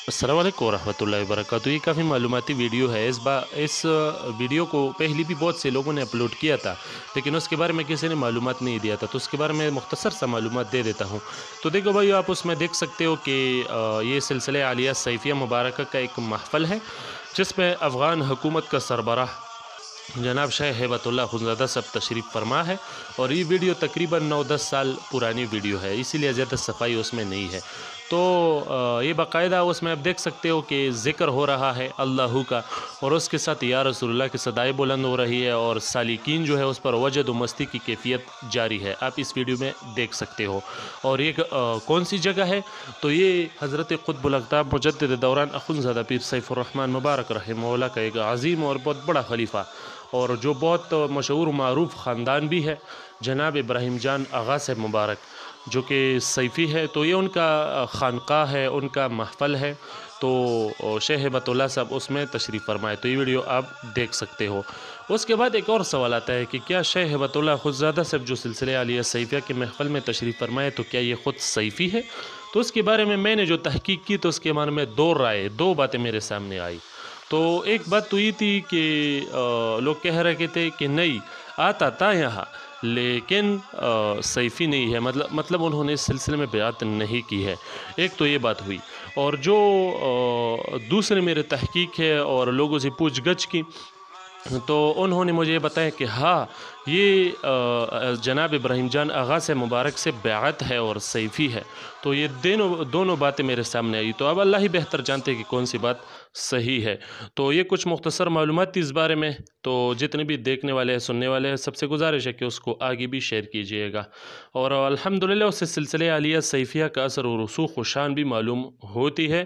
अस्सलाम वालेकुम वरहमतुल्लाहि वबरकातुहू। ये काफ़ी मालूमाती वीडियो है। इस वीडियो को पहले भी बहुत से लोगों ने अपलोड किया था, लेकिन उसके बारे में किसी ने मालूमात नहीं दिया था, तो उसके बारे में मुख्तसर सा मालूमात दे देता हूँ। तो देखो भाई, आप उसमें देख सकते हो कि ये सिलसिले आलिया सैफिया मुबारक का एक महफ़ल है, जिसमें अफ़गान हुकूमत का सरबराह जनाब शाह हेबतुल्लाह अख़ुंज़ादा साहब तशरीफ़ फरमा है। और ये वीडियो तकरीबन 9-10 साल पुरानी वीडियो है, इसीलिए ज़्यादा सफाई उसमें नहीं है। तो ये बाकायदा उसमें आप देख सकते हो कि ज़िक्र हो रहा है अल्लाह का, और उसके साथ या रसूलुल्लाह की सदाएँ बुलंद हो रही है, और सालिकीन जो है उस पर वजद व मस्ती की कैफियत जारी है। आप इस वीडियो में देख सकते हो। और ये कौन सी जगह है, तो ये हज़रत क़ुत्बुल अक़ताब मुजद्दिद दौरान अख़ुंज़ादा पीर सैफ़ुर्रहमान मुबारक रहमहुल्लाह का एक अज़ीम और बहुत बड़ा खलीफा, और जो बहुत मशहूर मारूफ़ ख़ानदान भी है, जनाब इब्राहिम जान आगा साहब मुबारक, जो कि सैफ़ी है। तो ये उनका ख़ानक़ाह है, उनका महफ़ल है। तो शेख हेबतुल्लाह साहब उसमें तशरीफ़ फरमाए। तो ये वीडियो आप देख सकते हो। उसके बाद एक और सवाल आता है कि क्या शेख हेबतुल्लाह अख़ुंज़ादा साहब जो सिलसिले आलिया सैफिया के महफ़ल में तशरीफ़ फरमाए, तो क्या ये ख़ुद सैफ़ी है? तो उसके बारे में मैंने जो तहक़ीक़ की, तो उसके बारे में दो बातें मेरे सामने आई। तो एक बात तो ये थी कि लोग कह रहे थे कि नहीं, आता था यहाँ, लेकिन सैफ़ी नहीं है, मतलब उन्होंने इस सिलसिले में बैअत नहीं की है। एक तो ये बात हुई। और जो दूसरे मेरे तहक़ीक़ है और लोगों से पूछ-गछ की, तो उन्होंने मुझे ये बताया कि हाँ, ये जनाब इब्राहिम जान आगा से मुबारक से बैअत है और सैफ़ी है। तो ये दोनों बातें मेरे सामने आई। तो अब अल्लाह ही बेहतर जानते हैं कि कौन सी बात सही है। तो ये कुछ मुख्तसर मालूमात थी इस बारे में। तो जितने भी देखने वाले हैं, सुनने वाले हैं, सबसे गुजारिश है कि उसको आगे भी शेयर कीजिएगा। और अल्हम्दुलिल्लाह उससे सिलसिले आलिया सैफिया का असर और रसूख़ व शान भी मालूम होती है।